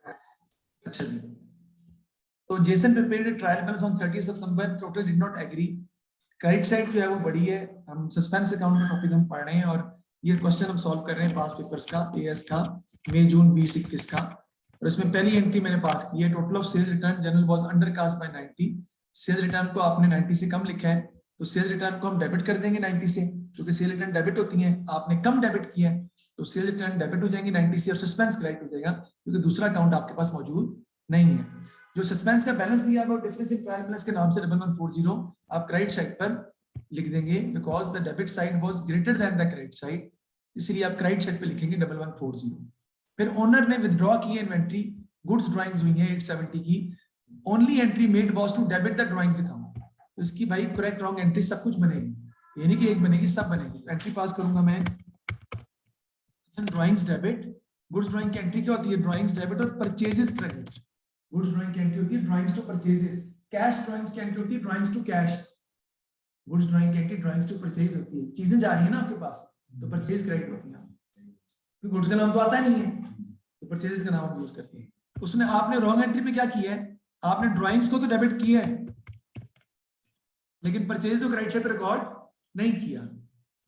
अच्छा जी, तो Jason prepared trial balance on 30 September, total did not agree. Credit side जो है वो बड़ी है, हम सस्पेंस अकाउंट का टॉपिक हम पढ़ रहे हैं और ये क्वेश्चन हम सॉल्व कर रहे हैं पास पेपर्स का, एएस का, मई जून 2021 का। और इसमें पहली एंट्री मैंने पास की है, total of sales return journal was undercast by 90। Sales return को आपने 90 से कम लिखा है, तो सेल्स रिटर्न को हम डेबिट कर देंगे 90 से, क्योंकि सेल रिटर्न डेबिट होती है, आपने कम डेबिट किया है तो सेल रिटर्न डेबिट हो जाएंगे 90 से और सस्पेंस क्रेडिट हो जाएगा, क्योंकि दूसरा अकाउंट आपके पास मौजूद नहीं है। जो सस्पेंस का बैलेंस दिया है वो डिफरेंस इन ट्रायल बैलेंस के नाम से 1140 आप क्रेडिट साइड पर लिख देंगे, because the debit side was greater than the credit side, इसलिए आप क्रेडिट साइड पे लिखेंगे 1140। फिर ओनर ने विथड्रॉ की इन्वेंट्री, गुड्स ड्राइंग्स हुई है 870 की, only entry made was to debit the drawings account. तो इसकी भाई करेक्ट रॉन्ग एंट्री सब कुछ बनेगी, ये नहीं कि एक बनेगी, सब बनेगी। एंट्री पास करूंगा मैं, ड्राइंग्स डेबिट, गुड्स ड्राइंग की एंट्री क्या होती है, ड्राइंग्स डेबिट और परचेजेस क्रेडिट। गुड्स ड्राइंग की एंट्री होती है drawings to purchases, cash drawings की एंट्री होती है drawings to cash. Goods drawing की एंट्री ड्राइंग्स टू परचेज होती है, चीजें जा रही है ना आपके पास, तो परचेज क्रेडिट होती है, क्योंकि गुड्स का नाम तो आता नहीं है तो परचेजेस का नाम यूज करते हैं। उसने आपने रॉन्ग एंट्री पे क्या किया है, आपने ड्राइंग्स को तो डेबिट किया है लेकिन परचेज तो क्रेडिट साइड पे रिकॉर्ड नहीं किया।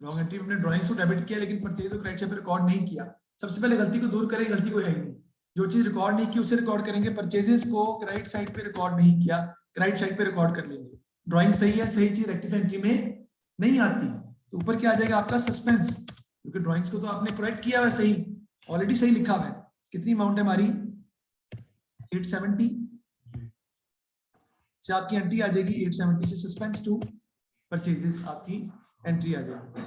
रॉन्ग एंट्री में ड्राइंग्स को डेबिट किया लेकिन परचेज तो क्रेडिट साइड पे रिकॉर्ड नहीं किया। सबसे पहले गलती को दूर करें, गलती को है ही नहीं, जो चीज रिकॉर्ड नहीं की उसे रिकॉर्ड करेंगे, परचेजेस को क्रेडिट साइड पे रिकॉर्ड नहीं किया, क्रेडिट साइड पे रिकॉर्ड कर लेंगे। ड्राइंग सही है, सही चीज रेक्टिफाई एंट्री में नहीं आती तो ऊपर क्या आ जाएगा आपका सस्पेंस, क्योंकि ड्राइंग्स को तो आपने करेक्ट किया हुआ, सही ऑलरेडी सही लिखा हुआ है। कितनी अमाउंट है हमारी 870 से आपकी एंट्री आ जाएगी, 870 से सस्पेंस टू परचेजेस आपकी एंट्री आ जाएगी।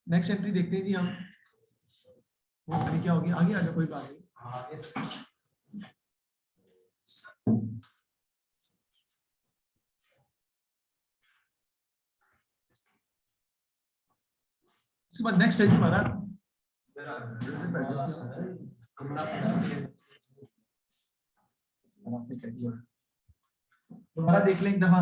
नेक्स्ट एंट्री देखते हैं जी हम, वो क्या होगी, आगे आ जाओ कोई बात नहीं। उसके बाद नेक्स्ट है जी हमारा, दोबारा देख लें एक दफा।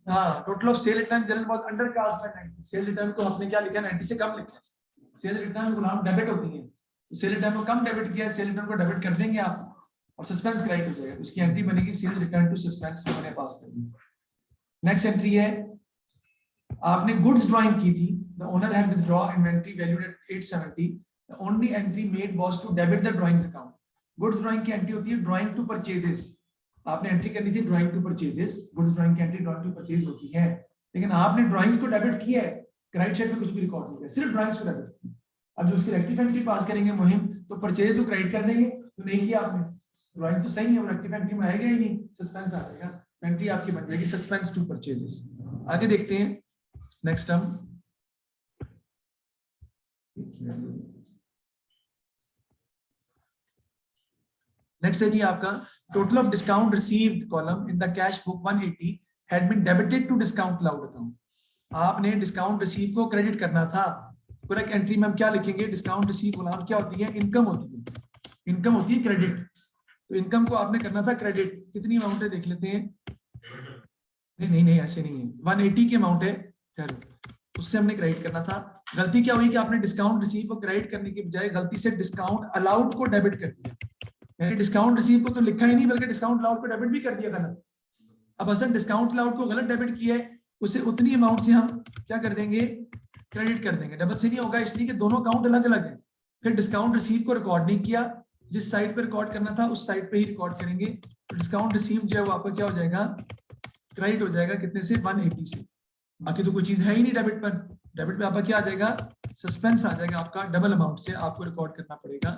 हाँ, total of sale return journal was undercast by 90। Sale return को आपने क्या लिखा है, 90 से कम लिखा है। सेल रिटर्न गुलाम डेबिट होती है, तो सेल रिटर्न को कम डेबिट किया है, सेल रिटर्न को डेबिट कर देंगे आप और सस्पेंस क्रेडिट हो जाएगा, उसकी एंट्री बनेगी सेल रिटर्न टू सस्पेंस मैंने पास कर दी। नेक्स्ट एंट्री है, आपने गुड्स ड्राइंग की थी, the owner had withdraw inventory valued at 870, the only entry made was to debit the drawings account. Goods drawing की एंट्री होती है ड्राइंग टू परचेजेस, आपने एंट्री करनी थी drawing to purchases, goods drawing की entry drawing to purchase होती है, लेकिन आपने ड्राइंग्स को डेबिट किया है, क्रेडिट साइड पे कुछ भी रिकॉर्ड नहीं किया, सिर्फ ड्राइंग्स को डेबिट किया। अब जो उसकी रेक्टिफाई एंट्री पास करेंगे मुहिम, तो परचेज को क्रेडिट कर देंगे, तो नहीं किया आपने, ड्राइंग तो सही है, वो रेक्टिफाई एंट्री में आएगा ही नहीं, सस्पेंस आ जाएगा, एंट्री आपकी बन जाएगी सस्पेंस टू परचेजेस। आगे देखते हैं नेक्स्ट हम, नेक्स्ट है जी आपका total of discount received column in the cash book 180 had been debited to discount allowed account. आपने डिस्काउंट रिसीव को क्रेडिट करना था, करेक्ट एंट्री में हम क्या लिखेंगे, डिस्काउंट रिसीव गुलाम क्या होती है, इनकम होती है, इनकम होती है क्रेडिट, तो इनकम को आपने करना था क्रेडिट। कितनी अमाउंट है देख लेते हैं, नहीं नहीं नहीं ऐसे नहीं है, 180 की अमाउंट है, चलो उससे हमने क्रेडिट करना था। गलती क्या हुई कि आपने डिस्काउंट रिसीव को क्रेडिट करने की बजाय गलती से डिस्काउंट अलाउड को डेबिट कर दिया, यानी डिस्काउंट रिसीव को तो लिखा ही नहीं बल्कि डिस्काउंट अलाउड को डेबिट भी कर दिया गलत। अब असल डिस्काउंट अलाउड को गलत डेबिट किया है, उसे उतनी अमाउंट से हम क्या कर देंगे, क्रेडिट कर देंगे। डबल से नहीं होगा इसलिए कि दोनों अकाउंट अलग अलग है। फिर डिस्काउंट रिसीव को रिकॉर्ड नहीं किया, जिस साइड पे रिकॉर्ड करना था उस साइड पे ही रिकॉर्ड करेंगे, तो डिस्काउंट रिसीव जो है वो आपका क्या हो जाएगा, क्रेडिट हो जाएगा, कितने से, 180 से। बाकी तो कोई चीज है ही नहीं डेबिट पर, डेबिट पे आपका क्या आ जाएगा, सस्पेंस आ जाएगा आपका, डबल अमाउंट से आपको रिकॉर्ड करना पड़ेगा,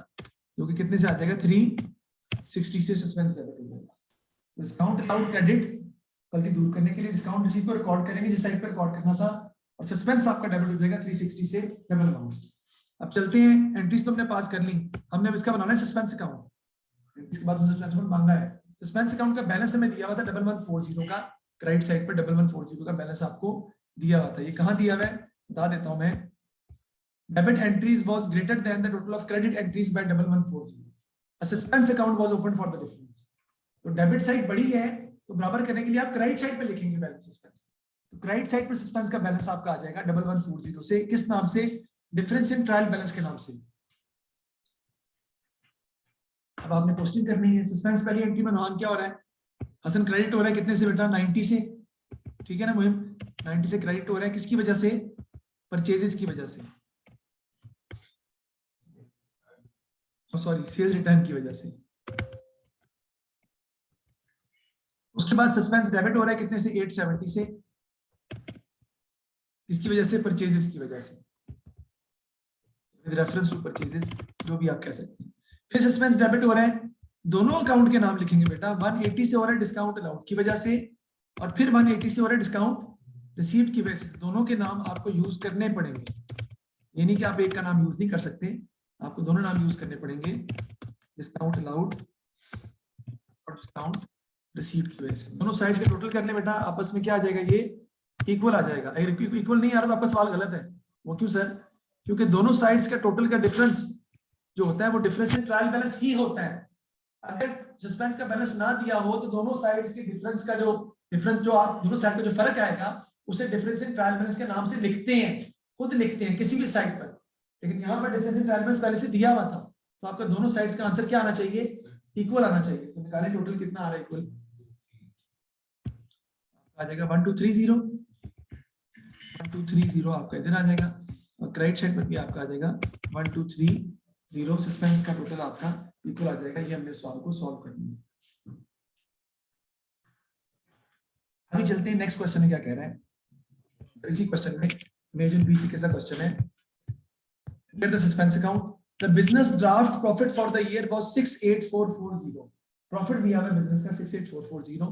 जो कि कितने से आ जाएगा, 360 से सस्पेंस डेबिट हो जाएगा। डिस्काउंट अलाउड क्रेडिट गलती दूर करने के लिए डिस्काउंट रिसीव को रिकॉर्ड करेंगे जिस साइड पर रिकॉर्ड करना था, और सस्पेंस आपका डेबिट हो जाएगा 360 से डबल अमाउंट से। अब चलते हैं, एंट्रीज तो हमने पास कर ली, हमने अब इसका बनाना है सस्पेंस अकाउंट। इसके बाद सस्पेंस अकाउंट मांगा है, सस्पेंस अकाउंट का बैलेंस हमें दिया हुआ था 1140 का, क्रेडिट साइड पर 1140 का बैलेंस आपको दिया हुआ था। ये कहां दिया हुआ है बता देता हूं मैं, debit entries was greater than the total of credit entries by 1140, a suspense account was open for the difference. तो डेबिट साइड बड़ी है तो बराबर करने के लिए आप क्रेडिट साइड पे लिखेंगे बैलेंस सस्पेंस, तो क्रेडिट साइड पर सस्पेंस का बैलेंस आपका आ जाएगा 1140 से, किस नाम से? डिफरेंस इन ट्रायल बैलेंस के नाम से। अब आपने पोस्टिंग करनी है। सस्पेंस पहली एंट्री में नुकसान क्या हो रहा है? हसन क्रेडिट हो रहा है कितने से बेटा? 90 से, ठीक है ना मुहिम? 90 से क्रेडिट हो रहा है, किसकी वजह से? परचेजेस की वजह से, सॉरी सेल्स रिटर्न की वजह से। उसके बाद सस्पेंस डेबिट हो रहा है कितने से? 870 से, किसकी वजह से? परचेजेस की वजह से, विद रेफरेंस टू परचेजेस, जो भी आप कह सकते हैं। फिर सस्पेंस डेबिट हो रहा है, दोनों अकाउंट के नाम लिखेंगे बेटा। 180 से हो रहा है डिस्काउंट अलाउड की वजह से, और फिर 180 से हो रहा है डिस्काउंट रिसीव्ड की वजह से। दोनों के नाम आपको यूज करने पड़ेंगे, ये नहीं कि आप एक का नाम यूज नहीं कर सकते, आपको दोनों नाम यूज करने पड़ेंगे, डिस्काउंट अलाउड और डिस्काउंट रिसीव्ड की वजह से। दोनों साइड्स का टोटल करने बेटा, आपस में क्या आ जाएगा? ये इक्वल आ जाएगा। अगर इक्वल नहीं आ रहा तो आपका सवाल गलत है। वो क्यों सर? क्योंकि दोनों साइड्स का टोटल का डिफरेंस जो होता है वो डिफरेंस इन ट्रायल बैलेंस ही होता है। अगर सस्पेंस का बैलेंस ना दिया हो तो दोनों साइड्स के डिफरेंस का जो डिफरेंस, जो आप दोनों साइड का जो फर्क आएगा उसे डिफरेंस इन ट्रायल बैलेंस के नाम से लिखते हैं, खुद लिखते हैं किसी भी साइड पर। लेकिन यहाँ पर डिफरेंस इन ट्रायल बैलेंस पहले से दिया हुआ था, तो आपका दोनों साइड्स का आंसर क्या आना चाहिए? इक्वल आना चाहिए। तो निकालें टोटल कितना आ रहा है इक्वल, आ जाएगा 1230, 1230 आपका इधर आ जाएगा, और क्रेडिट साइड पर भी आपका आ जाएगा 1230। सस्पेंस का टोटल आपका इक्वल आ जाएगा। ये हमने सवाल को सॉल्व कर लिया। आगे चलते हैं, नेक्स्ट क्वेश्चन में क्या कह रहा है। इसी क्वेश्चन में मेजर बीसी कैसा क्वेश्चन है, get the suspense account, the business draft profit for the year was 68440, profit दिया हुआ बिजनेस का 68440,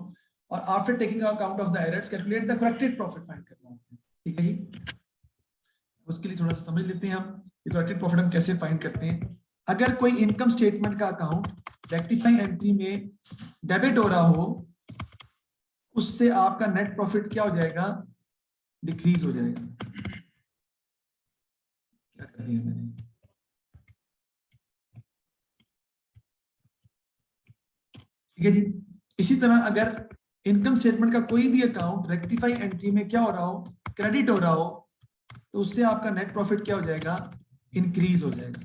और after taking account of the errors calculate the corrected profit find करना है। ठीक है जी, उसके लिए थोड़ा सा समझ लेते हैं हम करेक्टेड प्रॉफिट हम कैसे फाइंड करते हैं। अगर कोई इनकम स्टेटमेंट का अकाउंट रेक्टिफाइंग एंट्री में डेबिट हो रहा हो, उससे आपका नेट प्रॉफिट क्या हो जाएगा? डिक्रीज हो जाएगा। क्या कर दिया मैंने? ठीक है जी। इसी तरह अगर इनकम स्टेटमेंट का कोई भी अकाउंट रेक्टिफाई एंट्री में क्या हो रहा हो? क्रेडिट हो रहा हो, तो उससे आपका नेट प्रॉफिट क्या हो जाएगा? इंक्रीज हो जाएगा।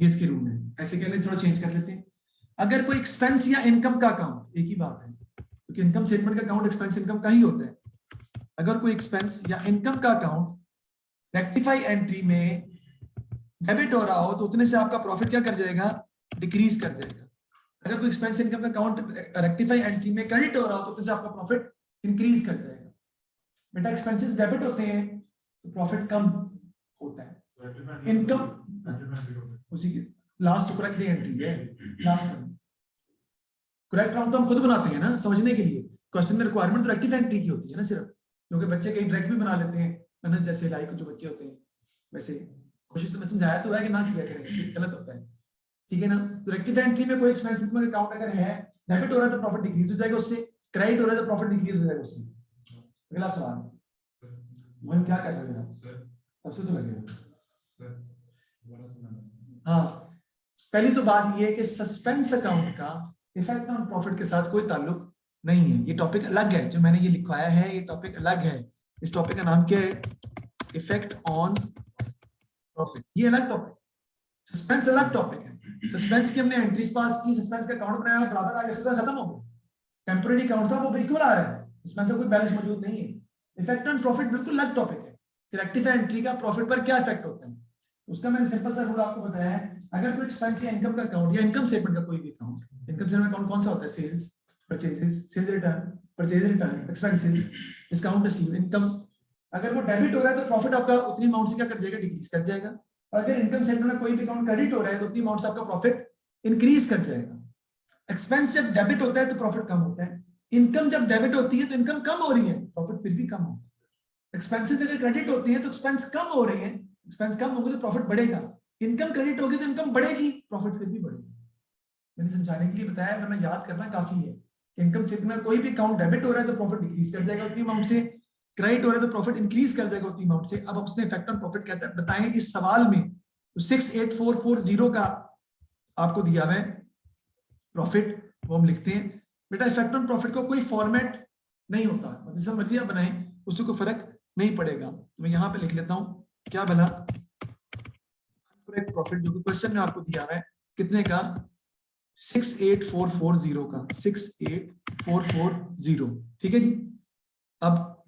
ये इसके रूल है। ऐसे कह लेते, थोड़ा चेंज कर लेते हैं। अगर कोई एक्सपेंस या इनकम का अकाउंट, एक ही बात है क्योंकि इनकम स्टेटमेंट का अकाउंट एक्सपेंस इनकम का ही होता है। अगर कोई एक्सपेंस या इनकम का अकाउंट रेक्टिफाई एंट्री में डेबिट हो रहा हो, तो उतने से आपका प्रॉफिट क्या कर जाएगा? डिक्रीज कर जाएगा। अगर कोई एक्सपेंस इनकम का अकाउंट रेक्टिफाई एंट्री में क्रेडिट हो रहा हो, तो उतने से आपका प्रॉफिट इंक्रीज कर जाएगा। बेटा एक्सपेंसेस डेबिट होते हैं तो प्रॉफिट कम होता है। इनकम उसी के लास्ट करेक्ट एंट्री है, लास्ट करेक्ट राउंड तो हम खुद बनाते हैं ना समझने के लिए। क्वेश्चन में रिक्वायरमेंट तो रेक्टिफाई एंट्री की होती है ना सिर्फ, क्योंकि बच्चे कहीं डायरेक्ट भी बना लेते हैं, मनस जैसे लाइक जो बच्चे होते हैं। वैसे कोशिश तो मैं समझाया तो है कि ना किया करें, इससे गलत होता है। ठीक है ना? तो रेक्टिफाई एंट्री में कोई एक्सपेंसेस में अकाउंट अगर है, डेबिट हो रहा है तो प्रॉफिट डिक्रीज हो जाएगा उससे, क्रेडिट हो रहा है तो प्रॉफिट डिक्रीज हो जाएगा उससे। अगला सवाल, मैं क्या कर रहा हूं? सबसे तो लगेगा। हाँ, पहली तो बात ये है कि सस्पेंस अकाउंट का इफेक्ट ऑन प्रॉफिट के साथ कोई ताल्लुक नहीं है। ये टॉपिक अलग है, जो मैंने ये लिखवाया है ये टॉपिक अलग है। इस टॉपिक का नाम क्या है? Effect on profit. ये अलग टॉपिक, सस्पेंस अलग टॉपिक है। सस्पेंस की हमने एंट्रीज पास की, सस्पेंस का अकाउंट बनाया, बराबर आगे सीधा खत्म हो गया। टेम्परेरी अकाउंट था, वो इक्वल आ रहा है, इसमें से कोई बैलेंस मौजूद नहीं है। इफेक्ट ऑन प्रॉफिट बिल्कुल अलग टॉपिक है कि रेक्टिफाई एंट्री का प्रॉफिट पर क्या इफेक्ट होता है। उसका मैंने सिंपल सा रूल आपको बताया है। अगर कोई एक्सपेंस या इनकम का अकाउंट या इनकम स्टेटमेंट का कोई भी अकाउंट, इनकम स्टेटमेंट अकाउंट कौन सा होता है? Sales, purchases, sales return, purchase return, expenses, discount receive, income. अगर वो डेबिट हो रहा है तो प्रॉफिट आपका उतनी अमाउंट से क्या कर जाएगा? डिक्रीज कर जाएगा। अगर इनकम स्टेटमेंट में कोई भी अकाउंट क्रेडिट हो रहा है तो उतनी अमाउंट से आपका प्रॉफिट इंक्रीज कर जाएगा। एक्सपेंस जब डेबिट होता है तो प्रॉफिट कम होता है, इनकम जब डेबिट होती है तो इनकम कम हो रही है, प्रॉफिट फिर भी कम होता है। एक्सपेंसेस अगर क्रेडिट होती है तो एक्सपेंस कम हो रहे हैं, एक्सपेंस कम होंगे तो प्रॉफिट बढ़ेगा। इनकम क्रेडिट होगी तो इनकम बढ़ेगी, प्रॉफिट फिर भी बढ़ेगा। मैंने समझाने के लिए बताया, वरना याद करना काफी है। इनकम स्टेटमेंट में कोई भी अकाउंट डेबिट हो रहा है तो प्रॉफिट डिक्रीज कर जाएगा उतनी अमाउंट से, क्रेडिट हो रहा है तो प्रॉफिट इंक्रीज कर जाएगा उतनी अमाउंट से। अब उसने इफेक्ट ऑन प्रॉफिट कहता है बताएं इस सवाल में, तो 68440 का आपको दिया हुआ है प्रॉफिट, वो हम लिखते हैं बेटा इफेक्ट ऑन प्रॉफिट का कोई फॉर्मेट नहीं होता, जैसा मर्जी आप बनाएं उससे कोई फर्क नहीं पड़ेगा। तो मैं यहाँ पे लिख लेता हूँ क्या बना, प्रॉफिट जो कि क्वेश्चन में आपको दिया है कितने का, 68440 का, 68440। ठीक है जी। अब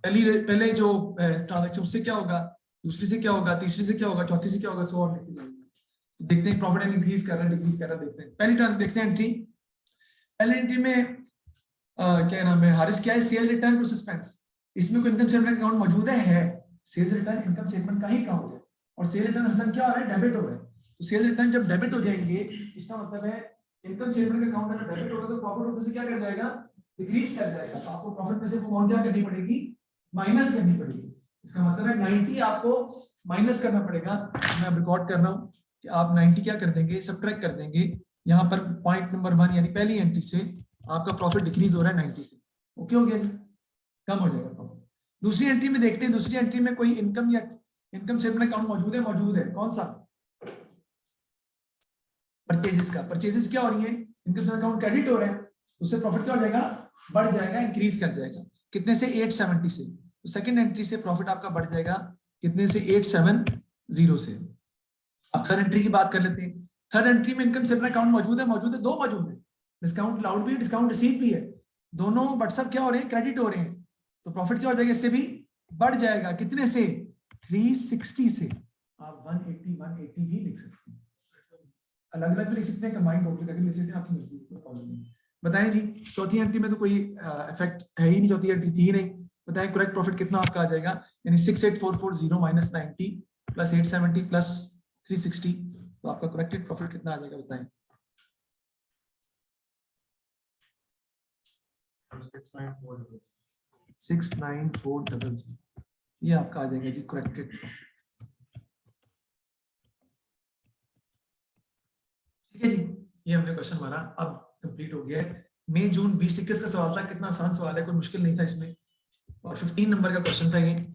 पहले जो ट्रांजैक्शन उससे क्या होगा, दूसरी से क्या होगा, तीसरी से क्या होगा, चौथी से क्या होगा, सो और देखते हैं प्रॉफिट इंक्रीज कर रहा है डिक्रीज कर रहा है। देखते हैं पहली ट्रांस देखते हैं एंट्री। पहले एंट्री में क्या नाम है हारिस, क्या है, सेल रिटर्न टू सस्पेंस। इसमें कोई इनकम स्टेटमेंट अकाउंट मौजूद है, सेल रिटर्न इनकम स्टेटमेंट का ही अकाउंट है और सेल रिटर्न हसन क्या हो रहा है, डेबिट हो रहा है। तो सेल रिटर्न जब डेबिट हो जाएंगे इसका मतलब है इनकम स्टेटमेंट का अकाउंट अगर डेबिट होगा तो प्रॉफिट होने से क्या कर जाएगा, डिक्रीज कर जाएगा। तो आपको प्रॉफिट में से वो अमाउंट क्या करनी पड़ेगी, माइनस करनी पड़ेगी। इसका मतलब है 90 आपको माइनस करना पड़ेगा। मैं अब रिकॉर्ड कर रहा हूं कि आप 90 क्या कर देंगे, सब्ट्रैक्ट कर देंगे। यहाँ पर पॉइंट नंबर 1 यानी पहली एंट्री से आपका प्रॉफिट डिक्रीज हो रहा है 90 से, ओके हो गया, कम हो जाएगा प्रॉफिट। दूसरी एंट्री में देखते हैं, दूसरी एंट्री में कोई इनकम या इनकम स्टेटमेंट अकाउंट मौजूद है, मौजूद है। कौन सा, परचेजेस का। परचेजेस क्या हो रही है, इनकम स्टेटमेंट अकाउंट क्रेडिट हो रहा है, उससे प्रॉफिट क्या हो जाएगा, बढ़ जाएगा, इंक्रीज कर जाएगा। कितने से, 870 से। तो सेकंड एंट्री से प्रॉफिट आपका बढ़ जाएगा कितने से, 870 से। अब थर्ड एंट्री की बात कर लेते हैं। थर्ड एंट्री में इनकम स्टेटमेंट अकाउंट मौजूद है, मौजूद है, दो मौजूद है, डिस्काउंट अलाउड भी है, डिस्काउंट रिसीव भी है, दोनों बट सब क्या हो रहे हैं, क्रेडिट हो रहे हैं। तो प्रॉफिट क्या हो जाएगा, इससे भी बढ़ जाएगा, कितने से, 360 से। आप 180 भी लिख सकते हैं, अलग अलग भी लिख सकते हैं, कंबाइंड टोटल करके लिख सकते हैं, आपकी मर्जी, कोई प्रॉब्लम नहीं। बताएं जी, चौथी एंट्री में तो कोई इफेक्ट है ही नहीं, चौथी एंट्री थी ही नहीं। बताएं करेक्ट प्रॉफिट कितना आपका आ जाएगा, यानी 68440 माइनस 90 प्लस 870 प्लस 360, तो आपका करेक्टेड प्रॉफिट कितना आ जाएगा बताएं। 69400, ये आपका आ जाएगा जी करेक्टेड प्रॉफिट। ठीक है जी, ये हमने क्वेश्चन हमारा अब कंप्लीट हो गया है। मई जून 2021 का सवाल था, कितना आसान सवाल है, कोई मुश्किल नहीं था इसमें, और 15 नंबर का क्वेश्चन था ये।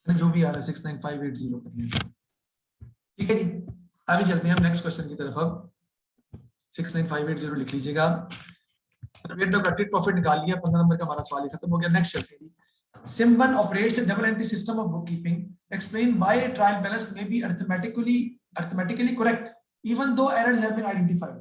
जो भी आ रहा है 69580 करने से। ठीक है जी, आगे चलते हैं हम नेक्स्ट क्वेश्चन की तरफ। अब 69580 लिख लीजिएगा। करेक्टेड प्रॉफिट निकाल लिया, 15 नंबर का हमारा सवाल ही खत्म हो गया। नेक्स्ट चलते हैं। Sim1 operates a double entry system of bookkeeping. Explain why a trial balance may be arithmetically correct even though errors have been identified.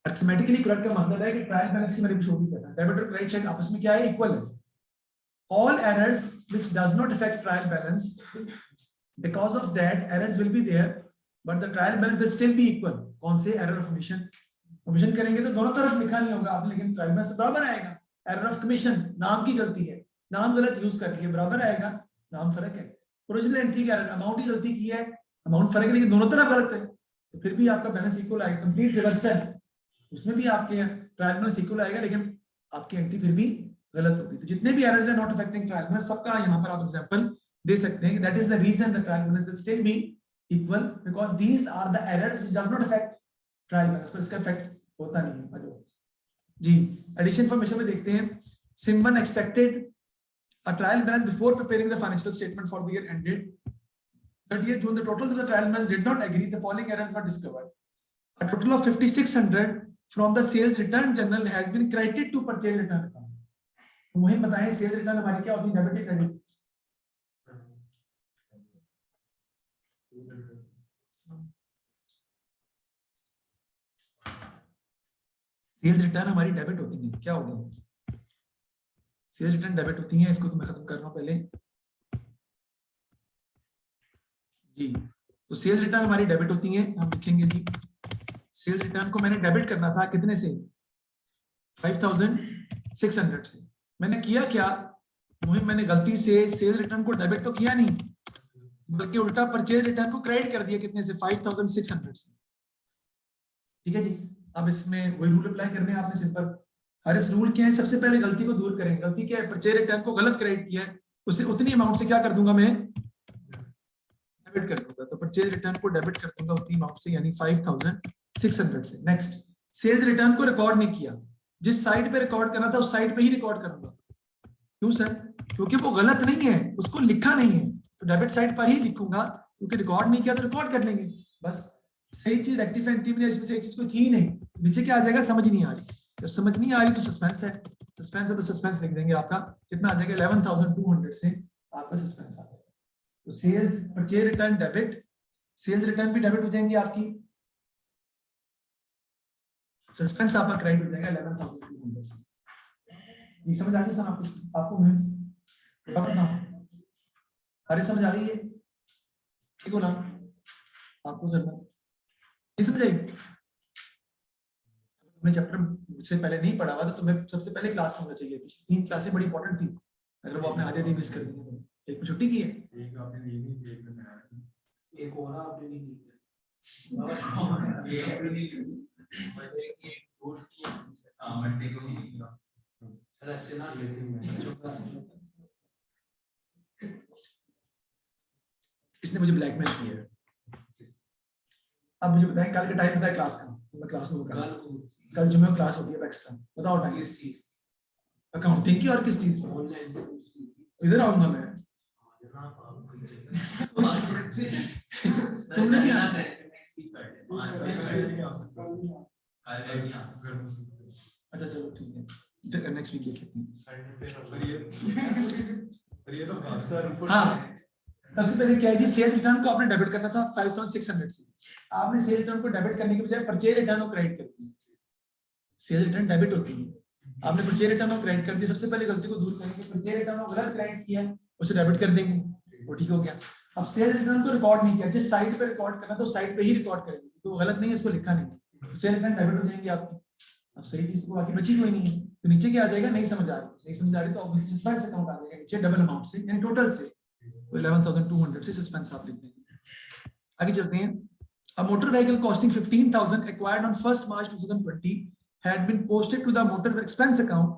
Arithmetically correct का मतलब है कि ट्रायल बैलेंस की मैंने भी छोटी कहता है, डेबिट और क्रेडिट साइड आपस में क्या है, इक्वल है। All errors which does not affect trial balance, because of that errors will be there, but the trial balance will still be equal. कौन से, error of omission, कमीशन करेंगे तो दोनों तरफ लिखा नहीं होगा आप, लेकिन ट्रायल बैलेंस तो बराबर आएगा। एरर ऑफ कमीशन, नाम की गलती है, नाम गलत यूज कर लिए, बराबर आएगा, नाम फर्क है। ओरिजिनल एंट्री का अमाउंट ही गलती की है, अमाउंट फर्क है, लेकिन दोनों तरफ गलत है, तो फिर भी आपका बैलेंस इक्वल आएगा। कंप्लीट रिवर्सल, उसमें भी आपके ट्रायल बैलेंस इक्वल आएगा, लेकिन आपकी एंट्री फिर भी गलत होगी। तो जितने भी एरर्स है नॉट अफेक्टिंग ट्रायल बैलेंस, सबका यहाँ पर आप एग्जांपल दे सकते हैं कि that is the reason the trial balance will still be equal, because these are the errors which does not affect trial balance, पर इसका इफेक्ट होता नहीं है जी। एडिशन इन्फॉर्मेशन में देखते हैं। Sim1 expected a trial balance before preparing the financial statement for the year ended 30th June. The total of the trial balance did not agree. The following errors were discovered. A total of 5600 from the sales return journal has been credited to purchase return account. तो वही बताएं sales return हमारी क्या होती है, debit या credit? Sales return हमारी debit होती है, क्या हो गया, सेल्स रिटर्न डेबिट होती है। इसको तो मैं खत्म कर रहा हूं पहले जी। तो सेल्स रिटर्न हमारी डेबिट होती है, हम लिखेंगे जी सेल्स रिटर्न को मैंने डेबिट करना था कितने से, 5600 से। मैंने किया क्या, मुहिम मैंने गलती से सेल्स रिटर्न को डेबिट तो किया नहीं, बल्कि उल्टा परचेज रिटर्न को क्रेडिट कर दिया, कितने से, 5600 से। ठीक है जी, अब इसमें वही रूल अप्लाई करने हैं आपने, सिंपल। हर इस रूल क्या है, सबसे पहले गलती को दूर करेंगे। गलती क्या है, परचेज रिटर्न को गलत क्रेडिट किया है, उससे उतनी अमाउंट से क्या कर दूंगा मैं, डेबिट कर दूंगा। तो परचेज रिटर्न को डेबिट कर दूंगा उतनी अमाउंट से, यानी 5000 600 से। नेक्स्ट, सेल्स रिटर्न को रिकॉर्ड नहीं किया, जिस साइट पे रिकॉर्ड करना था उस साइट पे ही रिकॉर्ड करूंगा। क्यों सर? क्योंकि वो गलत नहीं है, उसको लिखा नहीं है, तो डेबिट साइड पर ही लिखूंगा, क्योंकि रिकॉर्ड नहीं किया तो रिकॉर्ड कर लेंगे बस। सही चीज रेक्टिफाई एंट्री में इसमें सही चीज कोई थी नहीं, नीचे क्या आ जाएगा, समझ नहीं आ रही। जब समझ नहीं आ रही तो सस्पेंस है, सस्पेंस है तो सस्पेंस लिख देंगे। आपका कितना आ जाएगा, 11,200 से आपका सस्पेंस आ जाएगा। तो sales purchase return debit, sales return भी डेबिट हो जाएंगे आपकी, सस्पेंस आपका क्रेडिट हो जाएगा 11,200 से। ये समझ आ गई सर आपको? आपको बताओ, अरे समझ आ रही है? ठीक बोला आपको सर? नहीं समझ आई? तुमने चैप्टर मुझसे पहले नहीं पढ़ा हुआ तो तुम्हें सबसे पहले क्लास में होना चाहिए। 3 क्लासें बड़ी इंपॉर्टेंट थी, अगर वो आपने आधे दिन मिस कर दी तो एक में छुट्टी की है, एक आपने ली नहीं, एक और आपने नहीं ली, एक भी नहीं ली, बट एक ये कोर्स की हां मंडे को नहीं लिया सर, ऐसे ना इसने मुझे ब्लैकमेल किया है। अब मुझे बताएं कल का टाइम बताए क्लास का, मैं क्लास में कल जुम्मे में क्लास होगी है एक्स्ट्रा, बताओ टाइम। किस चीज? अकाउंटिंग की। और किस चीज की? ऑनलाइन। इधर आऊंगा मैं। तुमने क्या अच्छा चलो ठीक है, नेक्स्ट वीक देख लेते हैं। हाँ, सबसे पहले क्या है जी, सेल रिटर्न को आपने डेबिट करना था 5,600 से। आपने सेल रिटर्न को डेबिट करने के बजाय परचेज रिटर्न को क्रेडिट कर दिया। सेल रिटर्न डेबिट होती है, आपने परचेज रिटर्न को क्रेडिट कर दिया। सबसे पहले गलती को दूर करेंगे, परचेज रिटर्न को गलत क्रेडिट किया, उसे डेबिट कर देंगे, वो ठीक हो गया। अब सेल रिटर्न को रिकॉर्ड नहीं किया, जिस साइट पे रिकॉर्ड करना था उस साइट पे ही रिकॉर्ड करेंगे, तो वो गलत नहीं है, उसको लिखा नहीं, तो सेल रिटर्न डेबिट हो जाएंगे आपकी। अब सही चीज को बाकी बची कोई नहीं है, तो नीचे क्या आ जाएगा, नहीं समझ आ रही, नहीं समझ आ रही तो ऑब्वियसली सस्पेंस अकाउंट आ जाएगा नीचे डबल अमाउंट से, यानी टोटल से, तो 11,200 से सस्पेंस आप लिख देंगे। आगे चलते हैं। A motor vehicle costing 15,000 acquired on 1st March 2020 had been posted to the motor expense account.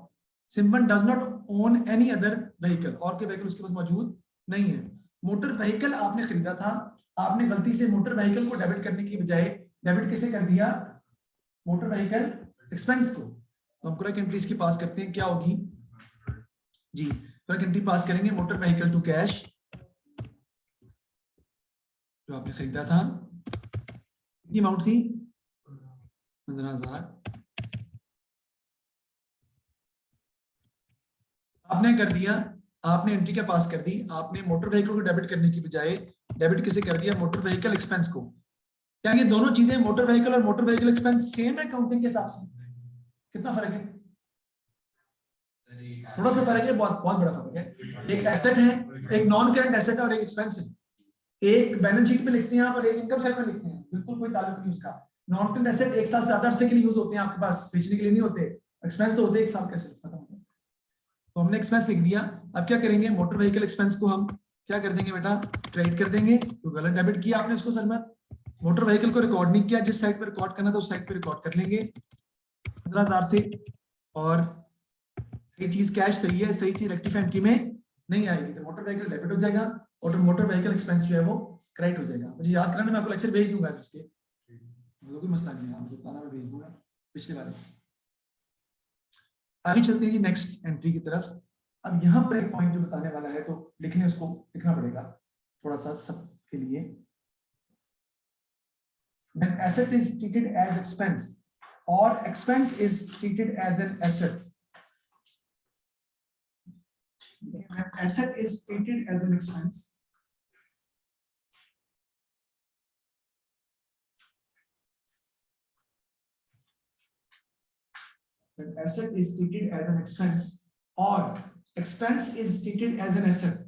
Simban does not own any other vehicle, और के vehicle उसके पास मौजूद नहीं है। मोटर व्हीकल आपने खरीदा था, आपने गलती से मोटर व्हीकल को डेबिट करने की बजाय डेबिट किसे कर दिया, मोटर व्हीकल एक्सपेंस को। तो हम करेक्ट एंट्री इसकी पास करते हैं, क्या होगी जी, करेक्ट एंट्री पास करेंगे, मोटर व्हीकल टू कैश जो आपने खरीदा था, कितनी अमाउंट थी, 15,000। आपने कर दिया, आपने एंट्री क्या पास कर दी, आपने मोटर व्हीकल को डेबिट करने की बजाय डेबिट किसे कर दिया, मोटर व्हीकल एक्सपेंस को। क्या ये दोनों चीजें, मोटर व्हीकल और मोटर व्हीकल एक्सपेंस सेम है अकाउंटिंग के हिसाब से? कितना फर्क है? थोड़ा सा फर्क है, बहुत बहुत बड़ा फर्क है। एक एसेट है, एक नॉन करंट एसेट है और एक एक्सपेंस है। एक बैलेंस शीट में लिखते हैं आप और एक इनकम साइड में लिखते हैं, बिल्कुल कोई ताल्लुक नहीं उसका। नॉन करंट एसेट 1 साल से ज्यादा अरसे के लिए यूज होते हैं आपके पास, बेचने के लिए नहीं होते। एक्सपेंस तो होते हैं 1 साल कैसे खत्म होते हैं। तो हमने एक्सपेंस लिख दिया। अब क्या करेंगे, मोटर व्हीकल एक्सपेंस को हम क्या कर देंगे बेटा, क्रेडिट कर देंगे। तो गलत डेबिट किया आपने इसको सर, मत मोटर व्हीकल को रिकॉर्ड नहीं किया, जिस साइट पर रिकॉर्ड करना था उस साइट पर रिकॉर्ड कर लेंगे 15,000 से। और सही चीज कैश सही है, सही चीज रेक्टिफाई एंट्री में नहीं आएगी, तो मोटर व्हीकल डेबिट हो जाएगा और मोटर व्हीकल एक्सपेंस जो है वो क्रेडिट हो जाएगा। मुझे याद कराने में आपको लेक्चर भेज दूंगा इसके, कोई मसला नहीं है, आपको बताना मैं भेज दूंगा पिछले वाले। आगे चलते हैं नेक्स्ट एंट्री की तरफ। अब यहाँ पर एक पॉइंट जो बताने वाला है तो लिखने उसको लिखना पड़ेगा थोड़ा सा सबके लिए। When asset is treated as expense or expense is treated as an asset. When asset is treated as an expense, when asset is treated as an expense or expense is treated as an asset,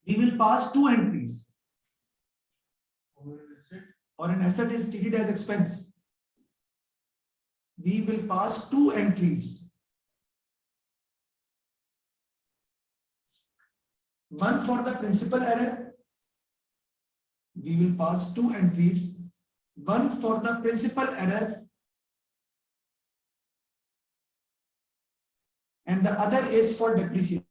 we will pass 2 entries. Or an asset is treated as expense, we will pass 2 entries. One for the principal error, we will pass 2 entries, one for the principal error and the other is for depreciation.